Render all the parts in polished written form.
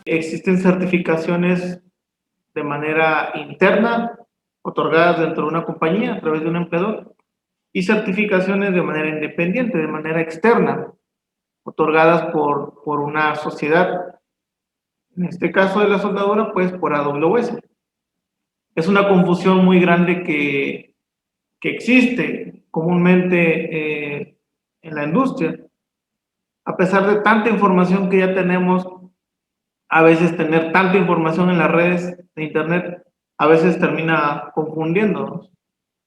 Existen certificaciones de manera interna, otorgadas dentro de una compañía a través de un empleador, y certificaciones de manera independiente, de manera externa, otorgadas por una sociedad. En este caso de la soldadura, pues por AWS. Es una confusión muy grande que existe comúnmente en la industria. A pesar de tanta información que ya tenemos, a veces tener tanta información en las redes de internet, a veces termina confundiéndonos.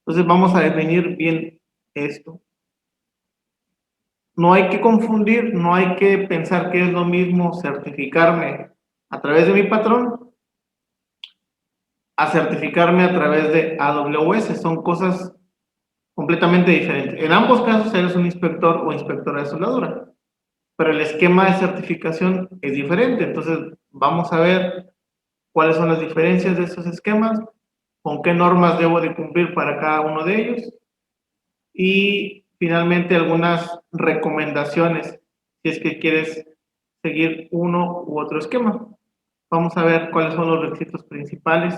Entonces vamos a definir bien esto. No hay que confundir, no hay que pensar que es lo mismo certificarme a través de mi patrón a certificarme a través de AWS. Son cosas completamente diferentes. En ambos casos eres un inspector o inspectora de soldadura, pero el esquema de certificación es diferente. Entonces vamos a ver cuáles son las diferencias de estos esquemas, con qué normas debo de cumplir para cada uno de ellos y finalmente algunas recomendaciones si es que quieres seguir uno u otro esquema. Vamos a ver cuáles son los requisitos principales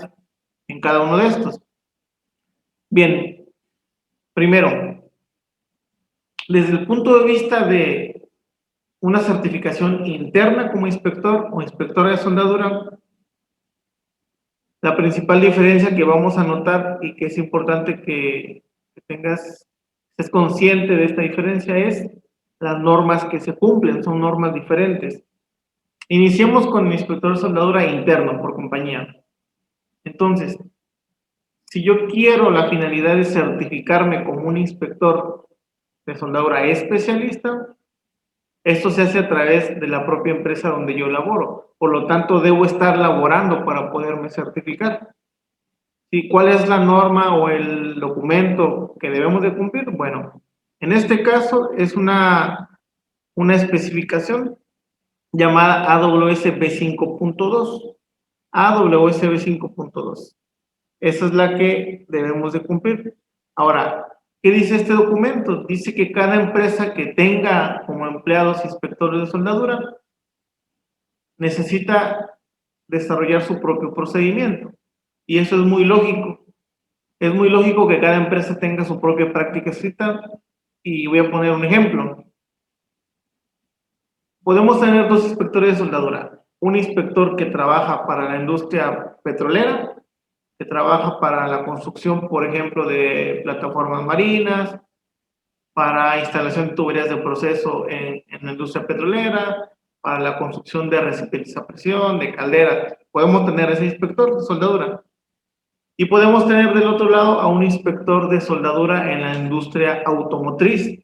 en cada uno de estos. Bien, primero, desde el punto de vista de una certificación interna como inspector o inspectora de soldadura, la principal diferencia que vamos a notar y que es importante que estés consciente de esta diferencia es las normas que se cumplen, son normas diferentes. Iniciemos con el inspector de soldadura interno por compañía. Entonces, si yo quiero la finalidad de certificarme como un inspector de soldadura especialista, esto se hace a través de la propia empresa donde yo laboro. Por lo tanto, debo estar laborando para poderme certificar. ¿Y cuál es la norma o el documento que debemos de cumplir? Bueno, en este caso es una especificación llamada AWS V5.2. AWS V5.2. Esa es la que debemos de cumplir. Ahora, ¿qué dice este documento? Dice que cada empresa que tenga como empleados inspectores de soldadura necesita desarrollar su propio procedimiento. Y eso es muy lógico. Es muy lógico que cada empresa tenga su propia práctica escrita. Y voy a poner un ejemplo. Podemos tener dos inspectores de soldadura. Un inspector que trabaja para la industria petrolera, que trabaja para la construcción, por ejemplo, de plataformas marinas, para instalación de tuberías de proceso en la industria petrolera, para la construcción de recipientes a presión, de calderas. Podemos tener ese inspector de soldadura. Y podemos tener del otro lado a un inspector de soldadura en la industria automotriz.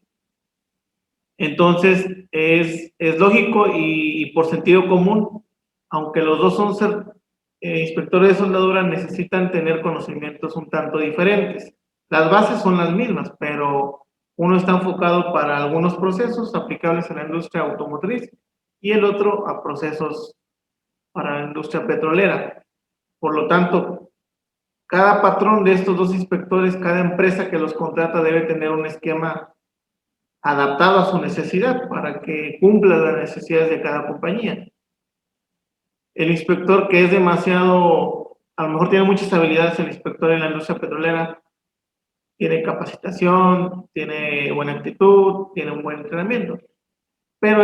Entonces, es lógico y por sentido común, aunque los dos son inspectores de soldadura, necesitan tener conocimientos un tanto diferentes. Las bases son las mismas, pero uno está enfocado para algunos procesos aplicables a la industria automotriz y el otro a procesos para la industria petrolera. Por lo tanto, cada patrón de estos dos inspectores, cada empresa que los contrata debe tener un esquema adaptado a su necesidad para que cumpla las necesidades de cada compañía. El inspector que es demasiado, a lo mejor tiene muchas habilidades, el inspector en la industria petrolera, tiene capacitación, tiene buena actitud, tiene un buen entrenamiento, pero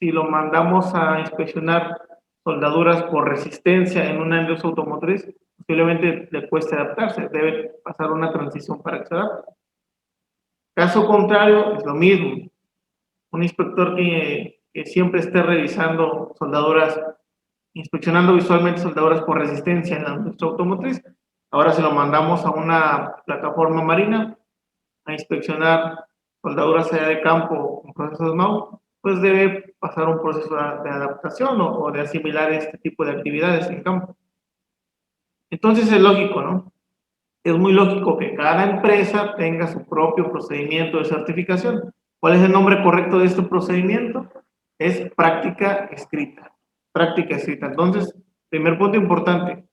si lo mandamos a inspeccionar soldaduras por resistencia en una industria automotriz, posiblemente le cueste adaptarse, debe pasar una transición para que se adapte. Caso contrario, es lo mismo. Un inspector que siempre esté revisando soldaduras, inspeccionando visualmente soldaduras por resistencia en la industria automotriz, ahora si lo mandamos a una plataforma marina a inspeccionar soldaduras allá de campo con procesos MAU, pues debe pasar un proceso de adaptación o de asimilar este tipo de actividades en campo. Entonces es lógico, ¿no? Es muy lógico que cada empresa tenga su propio procedimiento de certificación. ¿Cuál es el nombre correcto de este procedimiento? Es práctica escrita. Práctica escrita. Entonces, primer punto importante,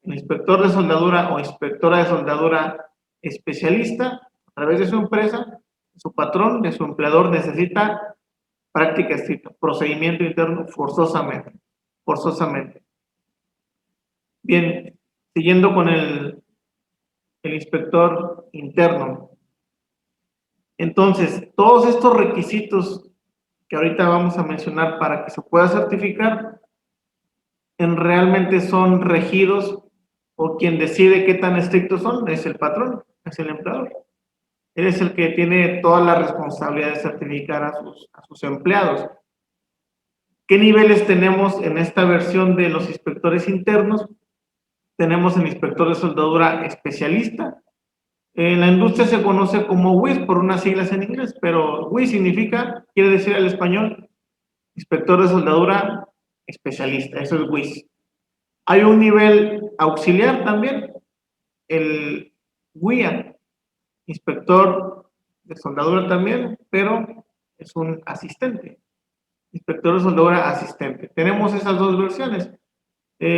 el inspector de soldadura o inspectora de soldadura especialista, a través de su empresa, su patrón, de su empleador, necesita práctica escrita, procedimiento interno forzosamente. forzosamente. Bien, siguiendo con el inspector interno. Entonces, todos estos requisitos que ahorita vamos a mencionar para que se pueda certificar, realmente son regidos, o quien decide qué tan estrictos son es el patrón, es el empleador. Él es el que tiene toda la responsabilidad de certificar a sus empleados. ¿Qué niveles tenemos en esta versión de los inspectores internos? Tenemos el inspector de soldadura especialista. En la industria se conoce como WIS por unas siglas en inglés, pero WIS quiere decir al español, inspector de soldadura especialista, eso es WIS. Hay un nivel auxiliar también, el WIA, inspector de soldadura también, pero es un asistente, inspector de soldadura asistente. Tenemos esas dos versiones,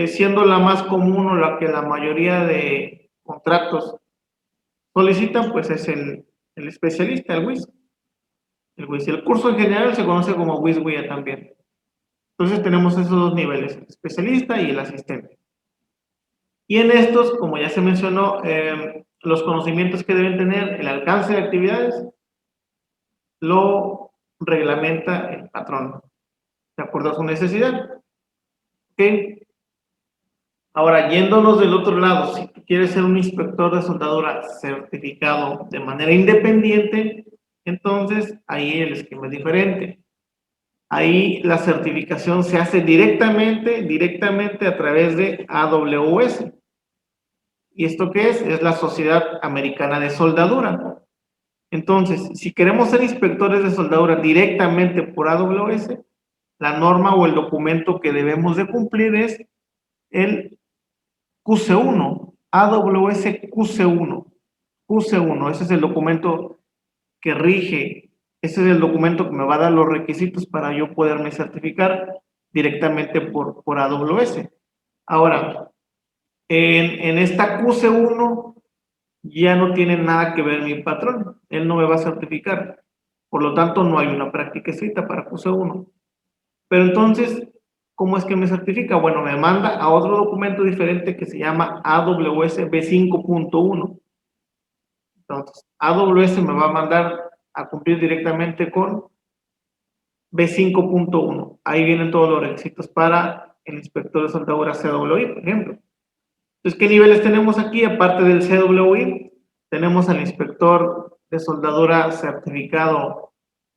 siendo la más común o la que la mayoría de contratos solicitan, pues es el especialista, el WIS. El WIS. El curso en general se conoce como WIS-WIA también. Entonces tenemos esos dos niveles, el especialista y el asistente. Y en estos, como ya se mencionó, los conocimientos que deben tener, el alcance de actividades, lo reglamenta el patrón, de acuerdo a su necesidad. ¿Ok? Ahora, yéndonos del otro lado, si tú quieres ser un inspector de soldadura certificado de manera independiente, entonces ahí el esquema es diferente. Ahí la certificación se hace directamente a través de AWS. ¿Y esto qué es? Es la Sociedad Americana de Soldadura. Entonces, si queremos ser inspectores de soldadura directamente por AWS, la norma o el documento que debemos de cumplir es el QC1, AWS QC1. QC1, ese es el documento que rige, ese es el documento que me va a dar los requisitos para yo poderme certificar directamente por AWS. Ahora, en esta QC1 ya no tiene nada que ver mi patrón, él no me va a certificar, por lo tanto no hay una práctica escrita para QC1. Pero entonces, ¿cómo es que me certifica? Bueno, me manda a otro documento diferente que se llama AWS B5.1. Entonces, AWS me va a mandar a cumplir directamente con B5.1. Ahí vienen todos los requisitos para el inspector de soldadura CWI, por ejemplo. Entonces, ¿qué niveles tenemos aquí? Aparte del CWI, tenemos al inspector de soldadura certificado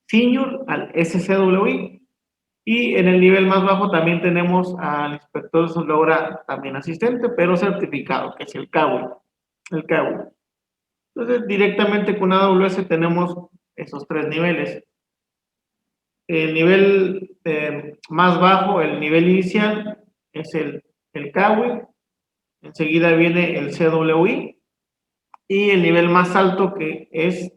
senior, al SCWI, y en el nivel más bajo también tenemos al inspector de soldadura también asistente, pero certificado, que es el CAWI. El CAWI. Entonces, directamente con AWS tenemos esos tres niveles. El nivel más bajo, el nivel inicial, es el CAWI. Enseguida viene el CWI. Y el nivel más alto, que es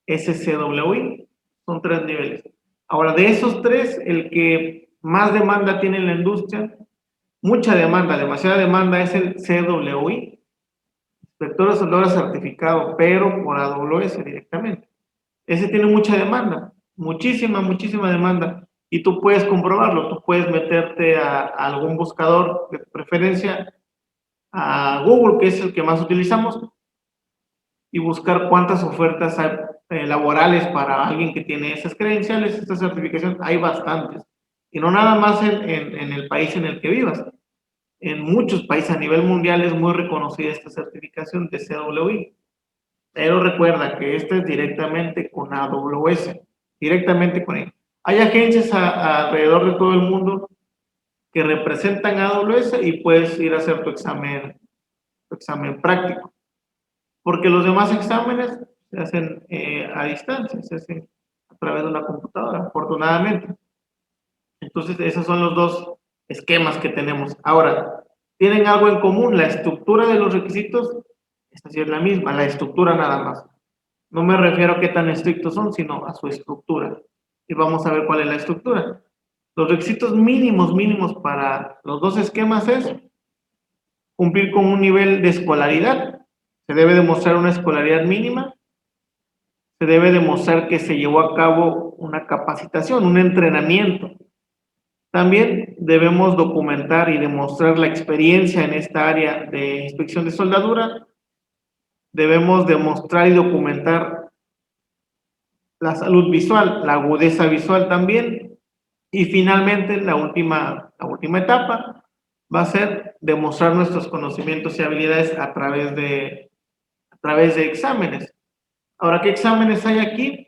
SCWI. Son tres niveles. Ahora, de esos tres, el que más demanda tiene en la industria, mucha demanda, demasiada demanda, es el CWI. Inspector de soldadura certificado, pero por AWS directamente. Ese tiene mucha demanda, muchísima demanda. Y tú puedes comprobarlo, tú puedes meterte a algún buscador de preferencia, a Google, que es el que más utilizamos, y buscar cuántas ofertas hay, laborales para alguien que tiene esas credenciales, esta certificación. Hay bastantes. Y no nada más en el país en el que vivas. En muchos países a nivel mundial es muy reconocida esta certificación de CWI. Pero recuerda que este es directamente con AWS, directamente con él. Hay agencias alrededor de todo el mundo que representan AWS y puedes ir a hacer tu examen práctico. Porque los demás exámenes se hacen a distancia, se hacen a través de una computadora, afortunadamente. Entonces, esos son los dos esquemas que tenemos. Ahora, ¿tienen algo en común? La estructura de los requisitos, esta sí es la misma, la estructura nada más. No me refiero a qué tan estrictos son, sino a su estructura. Y vamos a ver cuál es la estructura. Los requisitos mínimos para los dos esquemas es cumplir con un nivel de escolaridad. Se debe demostrar una escolaridad mínima. Se debe demostrar que se llevó a cabo una capacitación, un entrenamiento. También debemos documentar y demostrar la experiencia en esta área de inspección de soldadura. Debemos demostrar y documentar la salud visual, la agudeza visual también. Y finalmente, la última etapa va a ser demostrar nuestros conocimientos y habilidades a través de exámenes. Ahora, ¿qué exámenes hay aquí?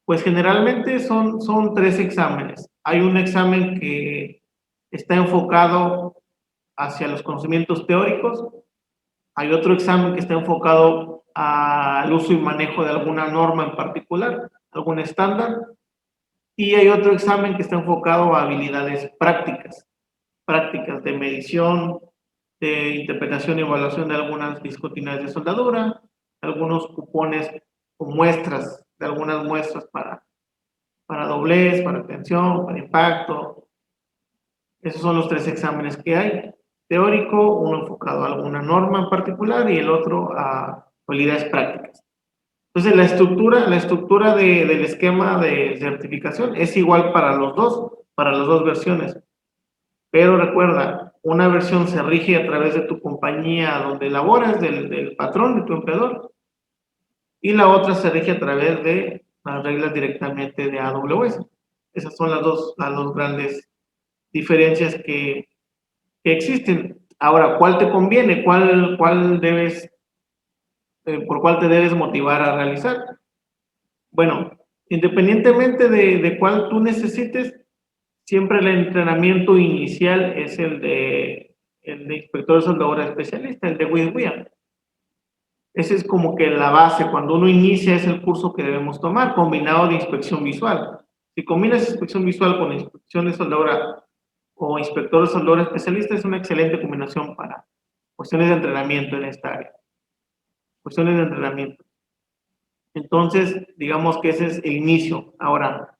Pues generalmente son 3 exámenes. Hay un examen que está enfocado hacia los conocimientos teóricos, hay otro examen que está enfocado al uso y manejo de alguna norma en particular, algún estándar, y hay otro examen que está enfocado a habilidades prácticas de medición, de interpretación y evaluación de algunas discontinuidades de soldadura, algunos cupones o muestras, de algunas muestras para doblez, para tensión, para impacto. Esos son los 3 exámenes que hay. Teórico, uno enfocado a alguna norma en particular y el otro a habilidades prácticas. Entonces, la estructura del esquema de certificación es igual para las dos versiones. Pero recuerda, una versión se rige a través de tu compañía donde laboras, del patrón, de tu empleador, y la otra se rige a través de las reglas directamente de AWS. Esas son las dos grandes diferencias que existen. Ahora, ¿cuál te conviene? ¿Por cuál te debes motivar a realizar? Bueno, independientemente de cuál tú necesites, siempre el entrenamiento inicial es el de inspector de soldadura especialista, el de WISWIA. Ese es como que la base. Cuando uno inicia es el curso que debemos tomar, combinado de inspección visual. Si combinas inspección visual con inspección de soldadura o inspector de soldadura especialista, es una excelente combinación para cuestiones de entrenamiento en esta área. Cuestiones de entrenamiento. Entonces, digamos que ese es el inicio. Ahora,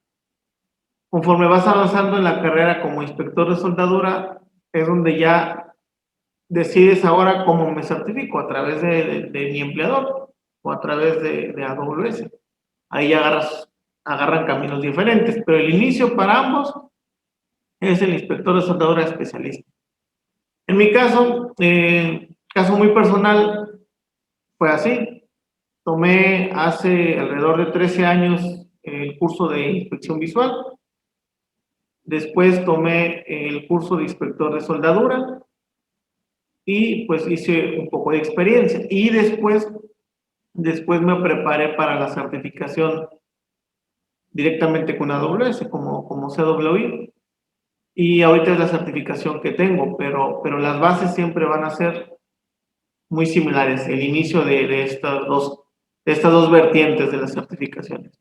conforme vas avanzando en la carrera como inspector de soldadura, es donde ya decides ahora cómo me certifico, a través de mi empleador o a través de AWS. Ahí ya agarran caminos diferentes, pero el inicio para ambos es el inspector de soldadura especialista. En mi caso muy personal, fue así. Tomé hace alrededor de 13 años el curso de inspección visual. Después tomé el curso de inspector de soldadura y pues hice un poco de experiencia. Y después me preparé para la certificación directamente con AWS como CWI. Y ahorita es la certificación que tengo, pero las bases siempre van a ser muy similares, el inicio de estas dos vertientes de las certificaciones.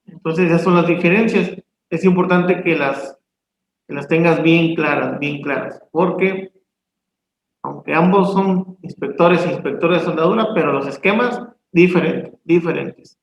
Entonces, esas son las diferencias. Es importante que las tengas bien claras, porque aunque ambos son inspectores e inspectores de soldadura, pero los esquemas diferentes.